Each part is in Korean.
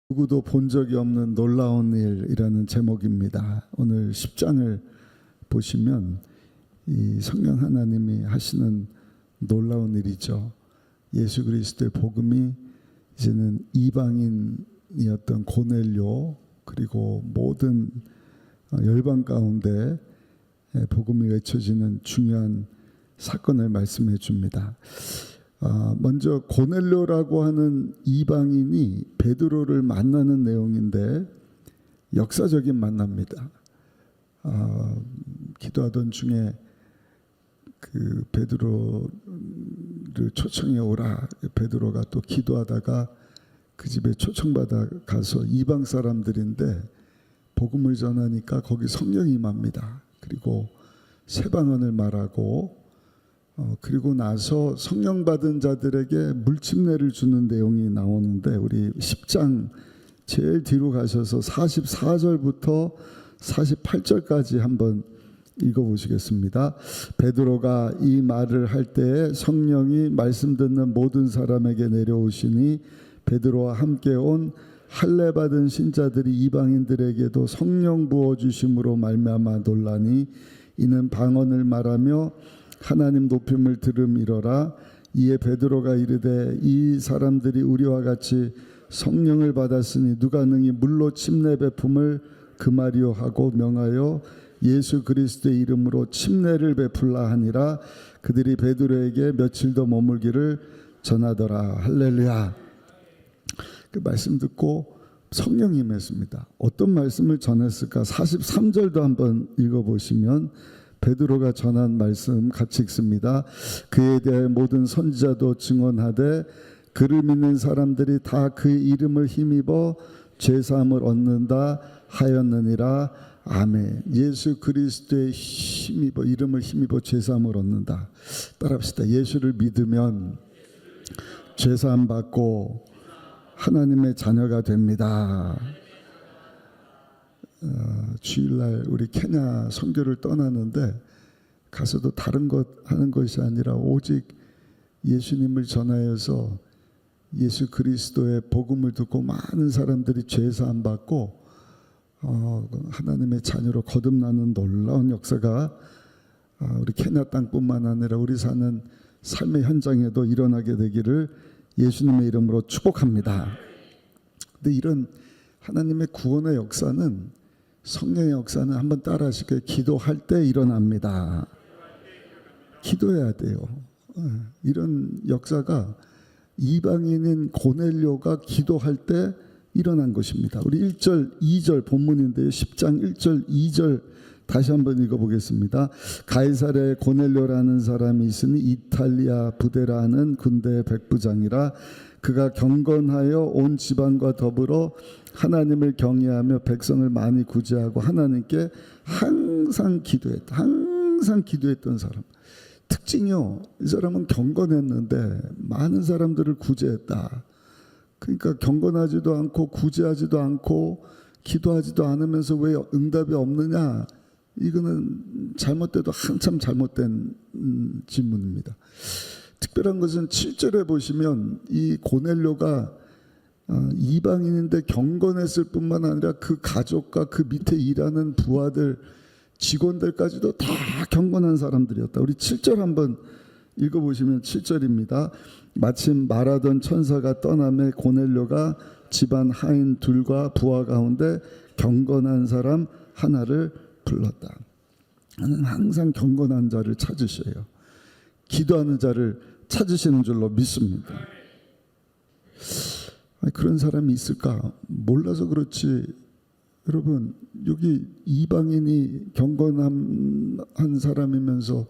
누구도 본 적이 없는 놀라운 일이라는 제목입니다. 오늘 10장을 보시면 이 성령 하나님이 하시는 놀라운 일이죠. 예수 그리스도의 복음이 이제는 이방인이었던 고넬료 그리고 모든 열방 가운데 복음이 외쳐지는 중요한 사건을 말씀해 줍니다. 먼저 고넬료라고 하는 이방인이 베드로를 만나는 내용인데 역사적인 만납니다. 기도하던 중에 그 베드로를 초청해 오라. 베드로가 또 기도하다가 그 집에 초청받아 가서 이방 사람들인데 복음을 전하니까 거기 성령이 임합니다. 그리고 새 방언을 말하고 그리고 나서 성령 받은 자들에게 물침례를 주는 내용이 나오는데 우리 10장 제일 뒤로 가셔서 44절부터 48절까지 한번 읽어보시겠습니다. 베드로가 이 말을 할 때에 성령이 말씀 듣는 모든 사람에게 내려오시니 베드로와 함께 온 할례 받은 신자들이 이방인들에게도 성령 부어주심으로 말미암아 놀라니 이는 방언을 말하며 하나님 높임을 들음이러라. 이에 베드로가 이르되 이 사람들이 우리와 같이 성령을 받았으니 누가 능히 물로 침례 베품을 금하리요 하고 명하여 예수 그리스도의 이름으로 침례를 베풀라 하니라. 그들이 베드로에게 며칠 더 머물기를 전하더라. 할렐루야. 그 말씀 듣고 성령이 임했습니다. 어떤 말씀을 전했을까? 43절도 한번 읽어보시면 베드로가 전한 말씀 같이 읽습니다. 그에 대해 모든 선지자도 증언하되 그를 믿는 사람들이 다 그의 이름을 힘입어 죄사함을 얻는다 하였느니라. 아멘. 예수 그리스도의 힘입어 이름을 힘입어 죄사함을 얻는다. 따라합시다. 예수를 믿으면 죄사함 받고 하나님의 자녀가 됩니다. 주일날 우리 케냐 선교를 떠나는데 가서도 다른 것 하는 것이 아니라 오직 예수님을 전하여서 예수 그리스도의 복음을 듣고 많은 사람들이 죄사함 받고 하나님의 자녀로 거듭나는 놀라운 역사가 우리 케냐 땅뿐만 아니라 우리 사는 삶의 현장에도 일어나게 되기를 예수님의 이름으로 축복합니다. 근데 이런 하나님의 구원의 역사는 성령의 역사는 한번 따라 하실게요. 기도할 때 일어납니다. 기도해야 돼요. 이런 역사가 이방인인 고넬료가 기도할 때 일어난 것입니다. 우리 1절 2절 본문인데요. 10장 1절 2절 다시 한번 읽어보겠습니다. 가이사랴에 고넬료라는 사람이 있으니 이탈리아 부대라는 군대의 백부장이라. 그가 경건하여 온 집안과 더불어 하나님을 경외하며 백성을 많이 구제하고 하나님께 항상 기도했다. 항상 기도했던 사람. 특징이요. 이 사람은 경건했는데 많은 사람들을 구제했다. 그러니까 경건하지도 않고 구제하지도 않고 기도하지도 않으면서 왜 응답이 없느냐? 이거는 잘못돼도 한참 잘못된 질문입니다. 특별한 것은 7절에 보시면 이 고넬료가 이방인인데 경건했을 뿐만 아니라 그 가족과 그 밑에 일하는 부하들 직원들까지도 다 경건한 사람들이었다. 우리 7절 한번 읽어보시면 7절입니다. 마침 말하던 천사가 떠남에 고넬료가 집안 하인 둘과 부하 가운데 경건한 사람 하나를 불렀다. 나는 항상 경건한 자를 찾으셔요. 기도하는 자를 찾으시는 줄로 믿습니다. 그런 사람이 있을까? 몰라서 그렇지. 여러분, 여기 이방인이 경건한 사람이면서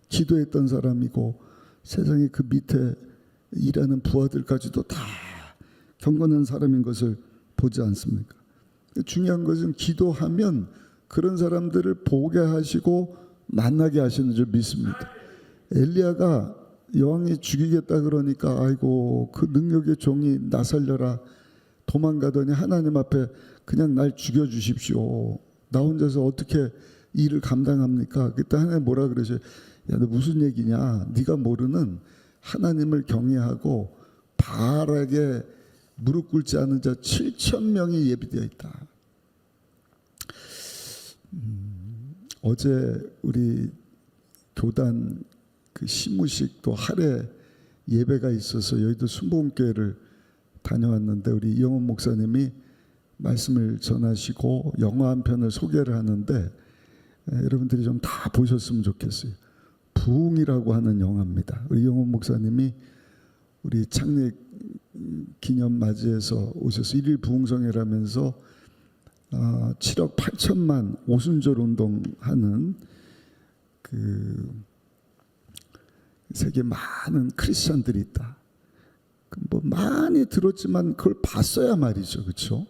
기도했던 사람이고 세상에 그 밑에 일하는 부하들까지도 다 경건한 사람인 것을 보지 않습니까? 중요한 것은 기도하면 그런 사람들을 보게 하시고 만나게 하시는 줄 믿습니다. 엘리야가 여왕이 죽이겠다 그러니까 아이고 그 능력의 종이 나 살려라 도망가더니 하나님 앞에 그냥 날 죽여주십시오. 나 혼자서 어떻게 일을 감당합니까? 그때 하나님 뭐라 그러셔? 야, 너 무슨 얘기냐? 네가 모르는 하나님을 경외하고 바알에게 무릎 꿇지 않은 자 7,000명이 예비되어 있다. 어제 우리 교단 그 시무식 또 할애 예배가 있어서 여의도 순복음교회를 다녀왔는데 우리 이영훈 목사님이 말씀을 전하시고 영화 한 편을 소개를 하는데 여러분들이 좀 다 보셨으면 좋겠어요. 부흥이라고 하는 영화입니다. 우리 이영훈 목사님이 우리 창립 기념 맞이해서 오셔서 1일 부흥성회라면서 7억 8천만 오순절 운동하는 그 세계 많은 크리스천들이 있다. 뭐 많이 들었지만 그걸 봤어야 말이죠, 그렇죠?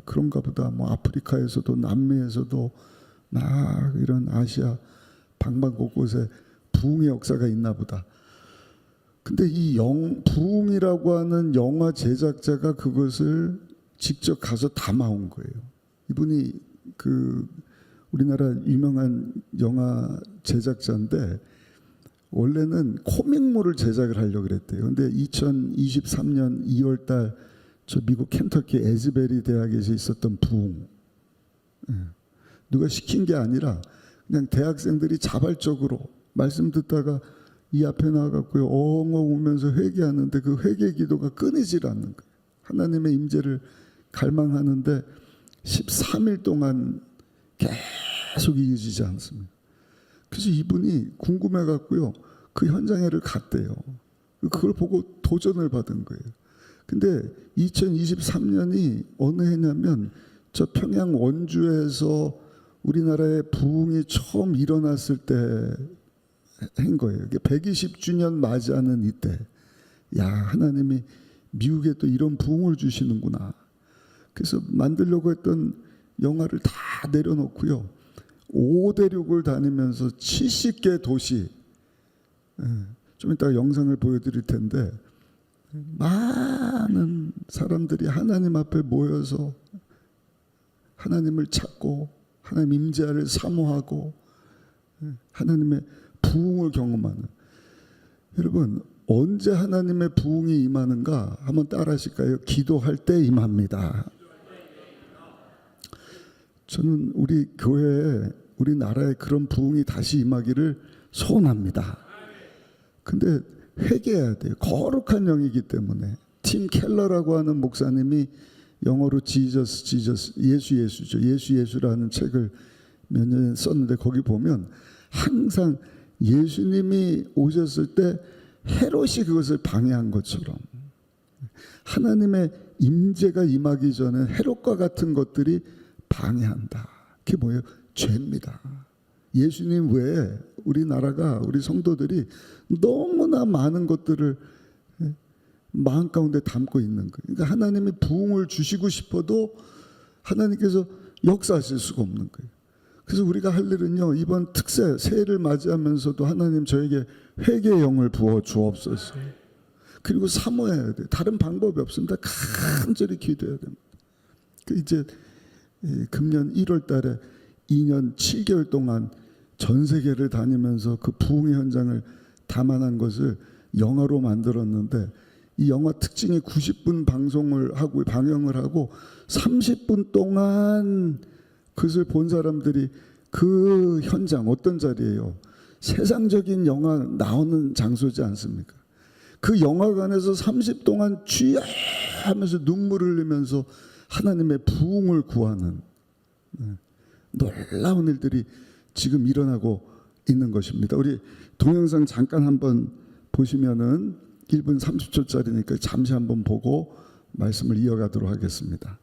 그런가 보다. 뭐 아프리카에서도 남미에서도 막 이런 아시아 방방 곳곳에 부흥의 역사가 있나 보다. 근데 이 부흥이라고 하는 영화 제작자가 그것을 직접 가서 담아온 거예요. 이분이 그 우리나라 유명한 영화 제작자인데 원래는 코믹물을 제작을 하려고 그랬대요. 근데 2023년 2월 달 저 미국 켄터키 에즈베리 대학에서 있었던 부흥. 누가 시킨 게 아니라 그냥 대학생들이 자발적으로 말씀 듣다가 이 앞에 나와갖고요 엉엉 울면서 회개하는데 그 회개 기도가 끊이질 않는 거예요. 하나님의 임재를 갈망하는데 13일 동안 계속 이어지지 않습니다. 그래서 이분이 궁금해갖고요 그 현장에를 갔대요. 그걸 보고 도전을 받은 거예요. 근데 2023년이 어느 해냐면 저 평양 원주에서 우리나라의 부흥이 처음 일어났을 때 한 거예요. 120주년 맞이하는 이때, 야 하나님이 미국에 또 이런 부흥을 주시는구나. 그래서 만들려고 했던 영화를 다 내려놓고요. 5대륙을 다니면서 70개 도시, 좀 이따 영상을 보여드릴 텐데 많은 사람들이 하나님 앞에 모여서 하나님을 찾고 하나님 임재를 사모하고 하나님의 부흥을 경험하는. 여러분 언제 하나님의 부흥이 임하는가 한번 따라 하실까요? 기도할 때 임합니다. 저는 우리 교회에 우리나라에 그런 부흥이 다시 임하기를 소원합니다. 근데 회개해야 돼요. 거룩한 영이기 때문에. 팀 켈러라고 하는 목사님이 영어로 지저스 예수죠. 예수라는 책을 몇 년 썼는데 거기 보면 항상 예수님이 오셨을 때 헤롯이 그것을 방해한 것처럼 하나님의 임재가 임하기 전에 헤롯과 같은 것들이 방해한다. 그게 뭐예요? 죄입니다. 예수님 외에 우리나라가 우리 성도들이 너무나 많은 것들을 마음 가운데 담고 있는 거예요. 그러니까 하나님이 부흥을 주시고 싶어도 하나님께서 역사하실 수가 없는 거예요. 그래서 우리가 할 일은요, 이번 특세 새해를 맞이하면서도 하나님 저에게 회개의 영을 부어 주옵소서. 그리고 사모해야 돼요. 다른 방법이 없습니다. 간절히 기도해야 됩니다. 이제 금년 1월 달에 2년 7개월 동안 전 세계를 다니면서 그 부흥의 현장을 담아낸 것을 영화로 만들었는데 이 영화 특징이 90분 방송을 하고 방영을 하고 30분 동안 그것을 본 사람들이 그 현장 어떤 자리예요? 세상적인 영화 나오는 장소지 않습니까? 그 영화관에서 30 동안 주여 하면서 눈물을 흘리면서 하나님의 부흥을 구하는 놀라운 일들이 지금 일어나고 있는 것입니다. 우리 동영상 잠깐 한번 보시면은 1분 30초짜리니까 잠시 한번 보고 말씀을 이어가도록 하겠습니다.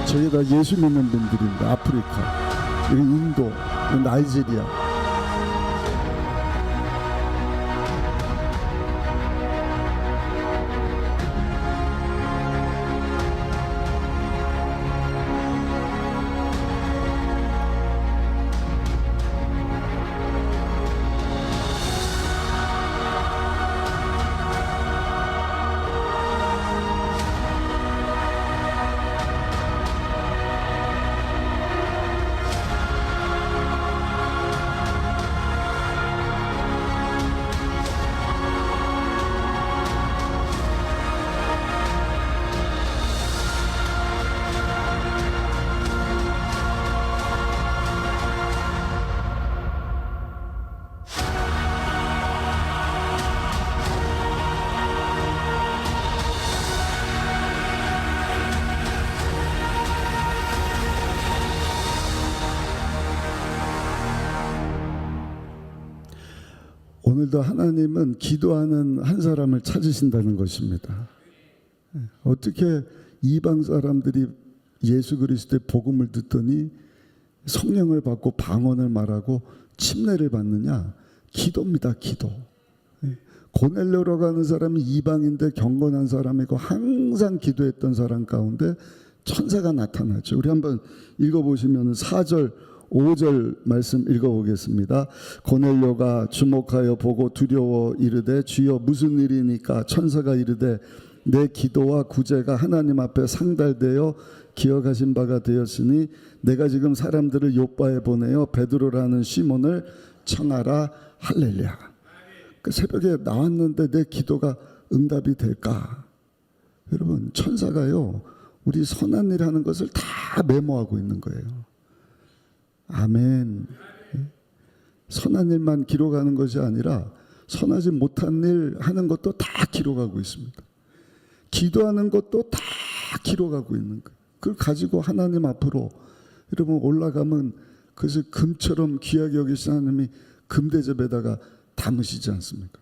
저게 다 예수 믿는 분들입니다. 아프리카, 여기 인도, 나이지리아. 오늘도 하나님은 기도하는 한 사람을 찾으신다는 것입니다. 어떻게 이방 사람들이 예수 그리스도의 복음을 듣더니 성령을 받고 방언을 말하고 침례를 받느냐? 기도입니다. 기도. 고넬료라고 하는 사람이 이방인데 경건한 사람이고 항상 기도했던 사람 가운데 천사가 나타났죠. 우리 한번 읽어보시면 4절 5절 말씀 읽어보겠습니다. 고넬료가 주목하여 보고 두려워 이르되 주여 무슨 일이니까? 천사가 이르되 내 기도와 구제가 하나님 앞에 상달되어 기억하신 바가 되었으니 내가 지금 사람들을 요바에 보내어 베드로라는 시몬을 청하라. 할렐루야. 그 새벽에 나왔는데 내 기도가 응답이 될까? 여러분, 천사가요 우리 선한 일 하는 것을 다 메모하고 있는 거예요. 아멘. 선한 일만 기록하는 것이 아니라 선하지 못한 일 하는 것도 다 기록하고 있습니다. 기도하는 것도 다 기록하고 있는 거예요. 그걸 가지고 하나님 앞으로 여러분 올라가면 그것을 금처럼 귀하게 여기신 하나님이 금대접에다가 담으시지 않습니까?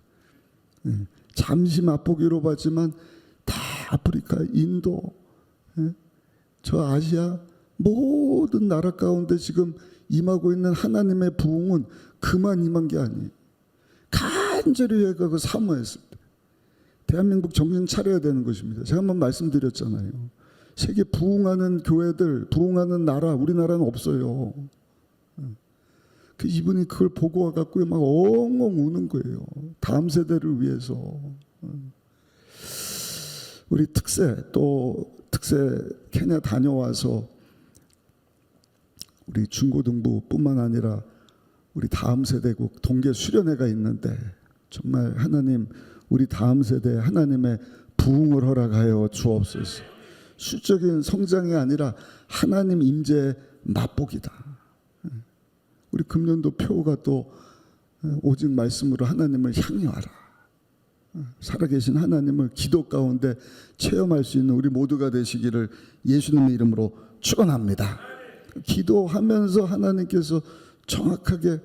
잠시 맛보기로 봤지만 다 아프리카, 인도, 저 아시아 모든 나라 가운데 지금 임하고 있는 하나님의 부흥은 그만 임한 게 아니에요. 간절히 회개하고 사모했을 때 대한민국 정신 차려야 되는 것입니다. 제가 한번 말씀드렸잖아요. 세계 부흥하는 교회들, 부흥하는 나라, 우리나라는 없어요. 이분이 그걸 보고 와갖고 막 엉엉 우는 거예요. 다음 세대를 위해서. 우리 특세 케냐 다녀와서 우리 중고등부뿐만 아니라 우리 다음 세대국 동계 수련회가 있는데 정말 하나님 우리 다음 세대에 하나님의 부흥을 허락하여 주옵소서. 수적인 성장이 아니라 하나님 임재의 맛보기다. 우리 금년도 표가 또 오직 말씀으로 하나님을 향유하라. 살아계신 하나님을 기도 가운데 체험할 수 있는 우리 모두가 되시기를 예수님의 이름으로 축원합니다. 기도하면서 하나님께서 정확하게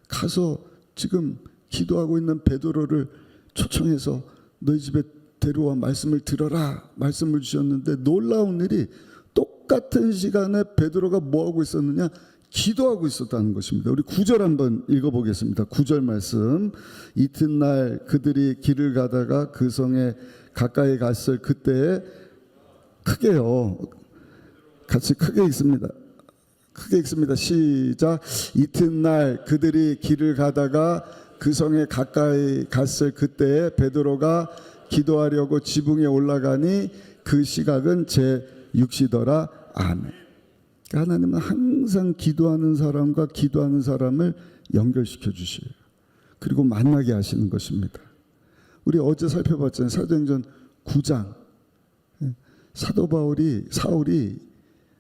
가서 지금 기도하고 있는 베드로를 초청해서 너희 집에 데려와 말씀을 들어라 말씀을 주셨는데 놀라운 일이 똑같은 시간에 베드로가 뭐하고 있었느냐? 기도하고 있었다는 것입니다. 우리 9절 한번 읽어보겠습니다. 9절 말씀. 이튿날 그들이 길을 가다가 그 성에 가까이 갔을 그때에 크게요. 같이 크게 읽습니다. 크게 읽습니다. 시작. 이튿날 그들이 길을 가다가 그 성에 가까이 갔을 그때에 베드로가 기도하려고 지붕에 올라가니 그 시각은 제6시더라. 아멘. 하나님은 항상 기도하는 사람과 기도하는 사람을 연결시켜 주셔요. 그리고 만나게 하시는 것입니다. 우리 어제 살펴봤잖아요. 사도행전 9장. 사도 사울이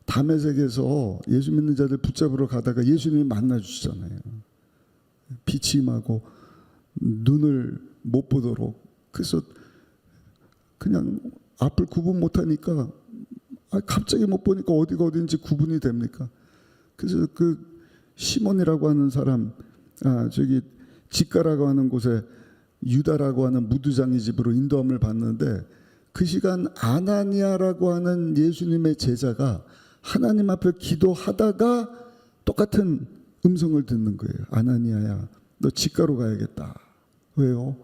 다메섹에서 예수 믿는 자들 붙잡으러 가다가 예수님이 만나 주시잖아요. 빛이 임하고 눈을 못 보도록. 그래서 그냥 앞을 구분 못하니까 갑자기 못 보니까 어디가 어딘지 구분이 됩니까? 그래서 그 시몬이라고 하는 사람, 저기 직가라고 하는 곳에 유다라고 하는 무두장의 집으로 인도함을 받는데 그 시간 아나니아라고 하는 예수님의 제자가 하나님 앞에 기도하다가 똑같은 음성을 듣는 거예요. 아나니아야, 너 직가로 가야겠다. 왜요?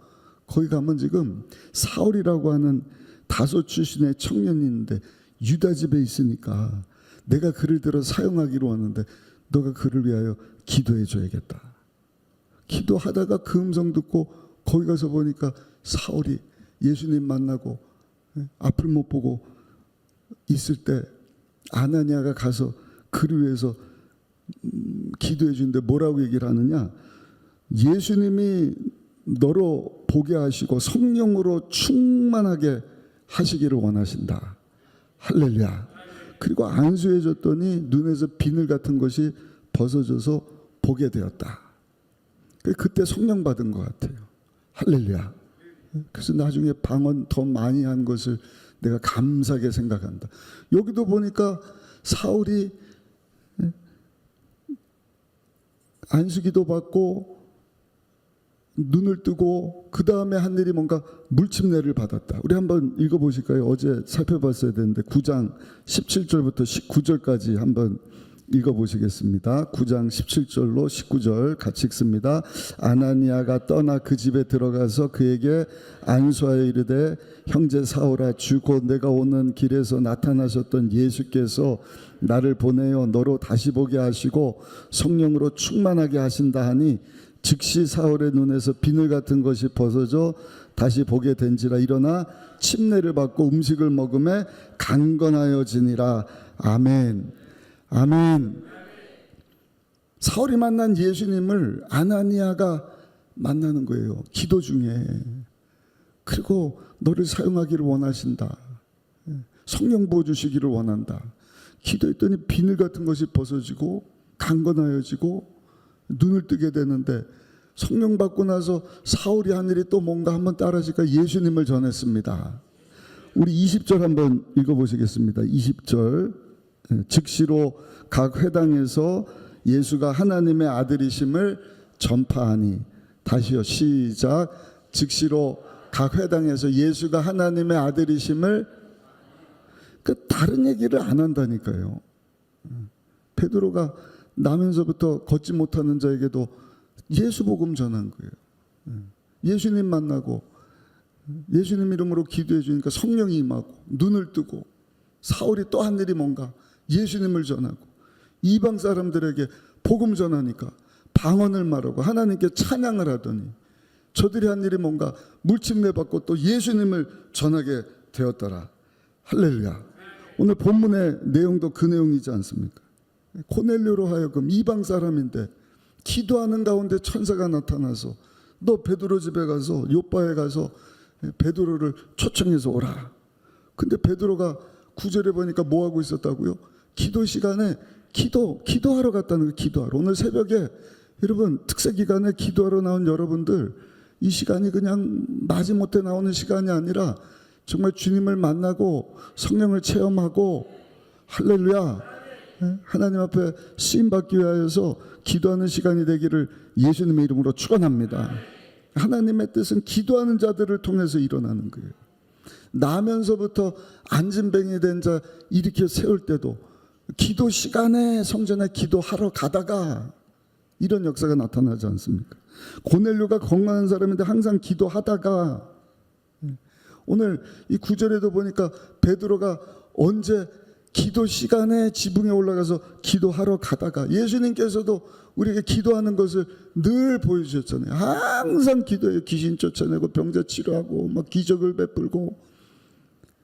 거기 가면 지금 사울이라고 하는 다소 출신의 청년이 있는데 유다 집에 있으니까 내가 그를 들어 사용하기로 하는데 너가 그를 위하여 기도해 줘야겠다. 기도하다가 그 음성 듣고 거기 가서 보니까 사울이 예수님 만나고 앞을 못 보고 있을 때 아나니아가 가서 그를 위해서 기도해 주는데 뭐라고 얘기를 하느냐? 예수님이 너로 보게 하시고 성령으로 충만하게 하시기를 원하신다. 할렐루야. 그리고 안수해 줬더니 눈에서 비늘 같은 것이 벗어져서 보게 되었다. 그때 성령 받은 것 같아요. 할렐루야. 그래서 나중에 방언 더 많이 한 것을 내가 감사하게 생각한다. 여기도 보니까 사울이 안수기도 받고 눈을 뜨고 그 다음에 한 일이 뭔가 물침례를 받았다. 우리 한번 읽어보실까요? 어제 살펴봤어야 되는데 9장 17절부터 19절까지 한번 읽어보시겠습니다. 9장 17절로 19절 같이 읽습니다. 아나니아가 떠나 그 집에 들어가서 그에게 안수하여 이르되 형제 사울아, 주 곧 내가 오는 길에서 나타나셨던 예수께서 나를 보내어 너로 다시 보게 하시고 성령으로 충만하게 하신다 하니 즉시 사울의 눈에서 비늘 같은 것이 벗어져 다시 보게 된지라. 일어나 침례를 받고 음식을 먹음에 강건하여지니라. 아멘. 아멘. 사울이 만난 예수님을 아나니아가 만나는 거예요. 기도 중에. 그리고 너를 사용하기를 원하신다. 성령 부어주시기를 원한다. 기도했더니 비늘 같은 것이 벗어지고 강건하여지고 눈을 뜨게 되는데, 성령 받고 나서 사울이 한 일이 또 뭔가 한번 따라하니까 예수님을 전했습니다. 우리 20절 한번 읽어보시겠습니다. 20절. 즉시로 각 회당에서 예수가 하나님의 아들이심을 전파하니. 다시요, 시작. 즉시로 각 회당에서 예수가 하나님의 아들이심을, 다른 얘기를 안 한다니까요. 베드로가 나면서부터 걷지 못하는 자에게도 예수 복음 전한 거예요. 예수님 만나고 예수님 이름으로 기도해 주니까 성령이 임하고 눈을 뜨고, 사울이 또 한 일이 뭔가 예수님을 전하고, 이방 사람들에게 복음 전하니까 방언을 말하고 하나님께 찬양을 하더니 저들이 한 일이 뭔가 물침례 받고 또 예수님을 전하게 되었더라. 할렐루야. 오늘 본문의 내용도 그 내용이지 않습니까? 고넬료로 하여금 이방 사람인데 기도하는 가운데 천사가 나타나서 너 베드로 집에 가서 요바에 가서 베드로를 초청해서 오라. 근데 베드로가 9절에 보니까 뭐 하고 있었다고요? 기도 시간에 기도하러 갔다는 거예요. 기도하러. 오늘 새벽에 여러분 특세 기간에 기도하러 나온 여러분들, 이 시간이 그냥 마지못해 나오는 시간이 아니라 정말 주님을 만나고 성령을 체험하고, 할렐루야, 하나님 앞에 쓰임받기 위하여서 기도하는 시간이 되기를 예수님의 이름으로 축원합니다. 하나님의 뜻은 기도하는 자들을 통해서 일어나는 거예요. 나면서부터 안진뱅이 된 자 일으켜 세울 때도 기도 시간에 성전에 기도하러 가다가 이런 역사가 나타나지 않습니까? 고넬료가 건강한 사람인데 항상 기도하다가, 오늘 이 9절에도 보니까 베드로가 언제 기도 시간에 지붕에 올라가서 기도하러 가다가, 예수님께서도 우리에게 기도하는 것을 늘 보여주셨잖아요. 항상 기도해요. 귀신 쫓아내고 병자 치료하고 막 기적을 베풀고.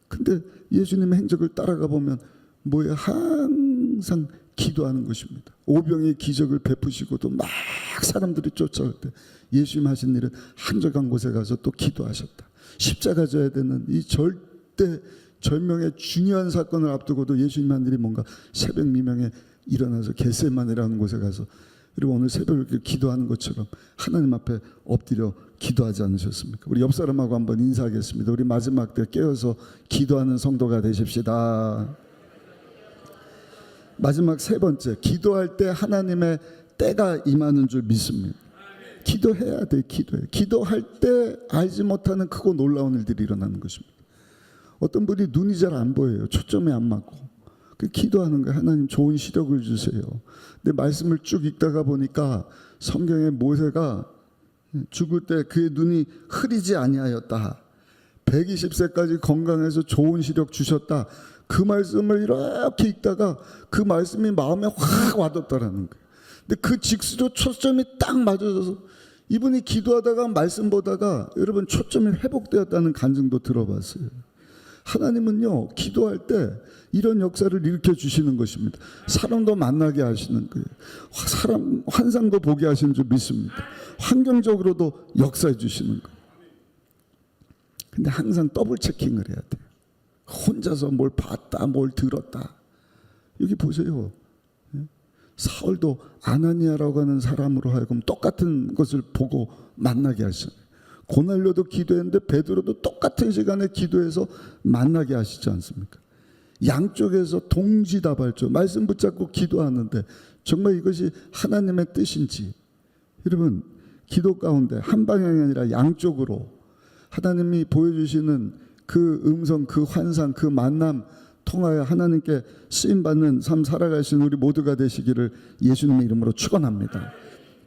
근데 예수님의 행적을 따라가 보면 뭐예요? 항상 기도하는 것입니다. 오병의 기적을 베푸시고도 막 사람들이 쫓아올 때 예수님 하신 일은 한적한 곳에 가서 또 기도하셨다. 십자가 져야 되는 이 절대 절명의 중요한 사건을 앞두고도 예수님 한 일이 뭔가 새벽 미명에 일어나서 겟세마네라는 곳에 가서, 그리고 오늘 새벽에 기도하는 것처럼 하나님 앞에 엎드려 기도하지 않으셨습니까? 우리 옆 사람하고 한번 인사하겠습니다. 우리 마지막 때 깨어서 기도하는 성도가 되십시다. 마지막 세 번째, 기도할 때 하나님의 때가 임하는 줄 믿습니다. 기도해야 돼. 기도할 때 알지 못하는 크고 놀라운 일들이 일어나는 것입니다. 어떤 분이 눈이 잘 안 보여요. 초점이 안 맞고. 그 기도하는 거예요. 하나님 좋은 시력을 주세요. 근데 말씀을 쭉 읽다가 보니까 성경에 모세가 죽을 때 그의 눈이 흐리지 아니하였다. 120세까지 건강해서 좋은 시력 주셨다. 그 말씀을 이렇게 읽다가 그 말씀이 마음에 확 와닿더라는 거예요. 근데 그 직수로 초점이 딱 맞아져서 이분이 기도하다가 말씀 보다가 여러분 초점이 회복되었다는 간증도 들어봤어요. 하나님은요, 기도할 때 이런 역사를 일으켜 주시는 것입니다. 사람도 만나게 하시는 거예요. 사람 환상도 보게 하시는 줄 믿습니다. 환경적으로도 역사해 주시는 거예요. 근데 항상 더블 체킹을 해야 돼요. 혼자서 뭘 봤다, 뭘 들었다. 여기 보세요. 사울도 아나니아라고 하는 사람으로 하여금 똑같은 것을 보고 만나게 하시잖아요. 고넬료도 기도했는데 베드로도 똑같은 시간에 기도해서 만나게 하시지 않습니까? 양쪽에서 동지다발적 말씀 붙잡고 기도하는데 정말 이것이 하나님의 뜻인지, 여러분 기도 가운데 한 방향이 아니라 양쪽으로 하나님이 보여주시는 그 음성, 그 환상, 그 만남 통하여 하나님께 쓰임받는 삶 살아가시는 우리 모두가 되시기를 예수님의 이름으로 축원합니다.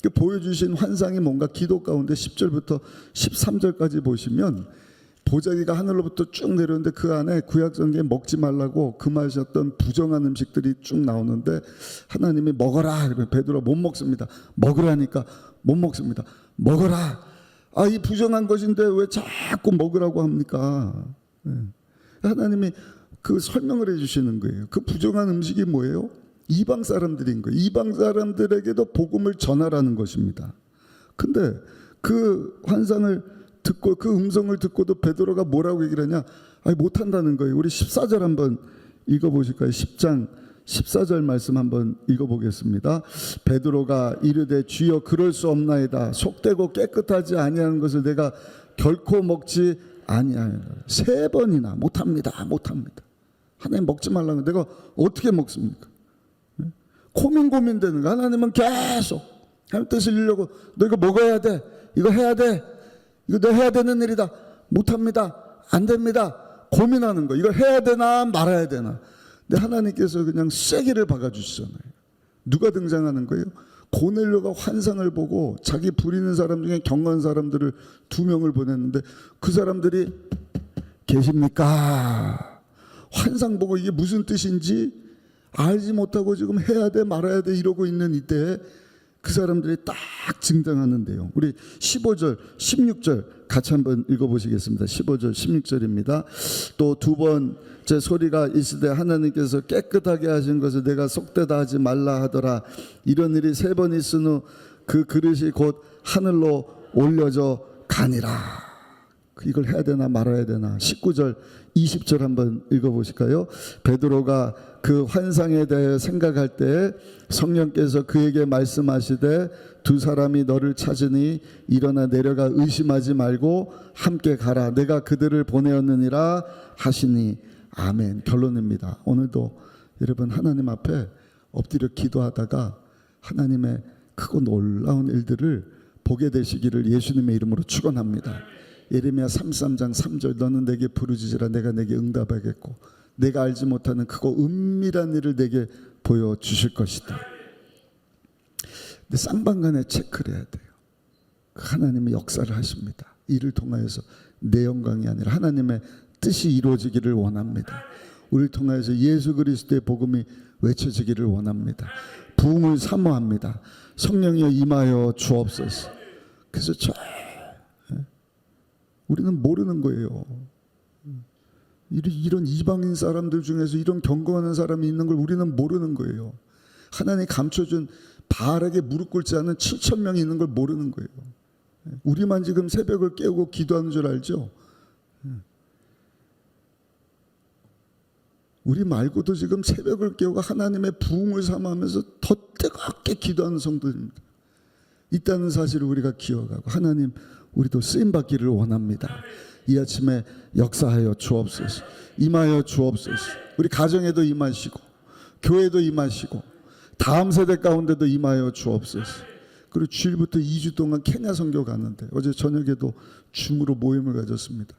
그 보여주신 환상이 뭔가 기도 가운데 10절부터 13절까지 보시면 보자기가 하늘로부터 쭉 내려오는데 그 안에 구약성경에 먹지 말라고 금하셨던 부정한 음식들이 쭉 나오는데 하나님이 먹어라. 그러면 베드로가 못 먹습니다. 먹으라니까 못 먹습니다. 먹어라. 아, 이 부정한 것인데 왜 자꾸 먹으라고 합니까? 하나님이 그 설명을 해주시는 거예요. 그 부정한 음식이 뭐예요? 이방 사람들인 거예요. 이방 사람들에게도 복음을 전하라는 것입니다. 근데 그 환상을 듣고 그 음성을 듣고도 베드로가 뭐라고 얘기를 하냐? 아니, 못한다는 거예요. 우리 14절 한번 읽어보실까요? 10장 14절 말씀 한번 읽어보겠습니다. 베드로가 이르되 주여 그럴 수 없나이다. 속되고 깨끗하지 아니하는 것을 내가 결코 먹지 아니하리라. 3번이나 못합니다. 하나님 먹지 말라는 거 내가 어떻게 먹습니까? 고민되는 거. 하나님은 계속 하나님 뜻을 이루려고 너 이거 먹어야 돼. 이거 해야 돼. 이거 너 해야 되는 일이다. 못합니다. 안 됩니다. 고민하는 거. 이거 해야 되나 말아야 되나. 근데 하나님께서 그냥 쐐기를 박아주시잖아요. 누가 등장하는 거예요? 고넬료가 환상을 보고 자기 부리는 사람 중에 경건한 사람들을 2명을 보냈는데 그 사람들이 계십니까? 환상 보고 이게 무슨 뜻인지 알지 못하고 지금 해야 돼 말아야 돼 이러고 있는 이때 그 사람들이 딱 등장하는데요. 우리 15절 16절 같이 한번 읽어보시겠습니다. 15절 16절입니다. 또 2번째 소리가 있으되 하나님께서 깨끗하게 하신 것을 내가 속되다 하지 말라 하더라. 이런 일이 3번 있은 후 그 그릇이 곧 하늘로 올려져 가니라. 이걸 해야 되나 말아야 되나. 19절 20절 한번 읽어보실까요? 베드로가 그 환상에 대해 생각할 때 성령께서 그에게 말씀하시되 2 사람이 너를 찾으니 일어나 내려가 의심하지 말고 함께 가라. 내가 그들을 보내었느니라 하시니 아멘. 결론입니다. 오늘도 여러분 하나님 앞에 엎드려 기도하다가 하나님의 크고 놀라운 일들을 보게 되시기를 예수님의 이름으로 축원합니다. 예레미야 33장 3절 너는 내게 부르짖으라 내가 내게 응답하겠고 내가 알지 못하는 크고 은밀한 일을 내게 보여주실 것이다. 근데 쌍방간에 체크를 해야 돼요. 하나님의 역사를 하십니다. 이를 통하여서 내 영광이 아니라 하나님의 뜻이 이루어지기를 원합니다. 우리를 통하여서 예수 그리스도의 복음이 외쳐지기를 원합니다. 부흥을 사모합니다. 성령이여 임하여 주옵소서. 그래서 우리는 모르는 거예요. 이런 이방인 사람들 중에서 이런 경건한 사람이 있는 걸 우리는 모르는 거예요. 하나님이 감춰준 바알에게 무릎 꿇지 않은 7,000명이 있는 걸 모르는 거예요. 우리만 지금 새벽을 깨우고 기도하는 줄 알죠? 우리 말고도 지금 새벽을 깨우고 하나님의 부흥을 삼으면서 더 뜨겁게 기도하는 성도입니다. 있다는 사실을 우리가 기억하고 하나님 우리도 쓰임받기를 원합니다. 이 아침에 역사하여 주옵소서. 임하여 주옵소서. 우리 가정에도 임하시고 교회도 임하시고 다음 세대 가운데도 임하여 주옵소서. 그리고 주일부터 2주 동안 케냐 선교 갔는데 어제 저녁에도 줌으로 모임을 가졌습니다.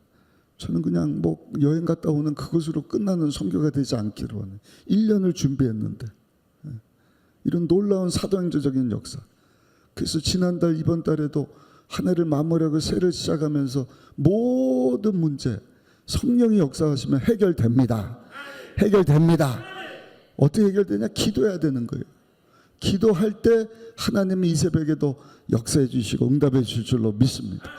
저는 그냥 뭐 여행 갔다 오는 그것으로 끝나는 선교가 되지 않기를 원해요. 1년을 준비했는데 이런 놀라운 사도행전적인 역사. 그래서 지난달 이번 달에도 한 해를 마무리하고 새를 시작하면서 모든 문제 성령이 역사하시면 해결됩니다. 해결됩니다. 어떻게 해결되냐? 기도해야 되는 거예요. 기도할 때 하나님이 이 새벽에도 역사해 주시고 응답해 주실 줄로 믿습니다.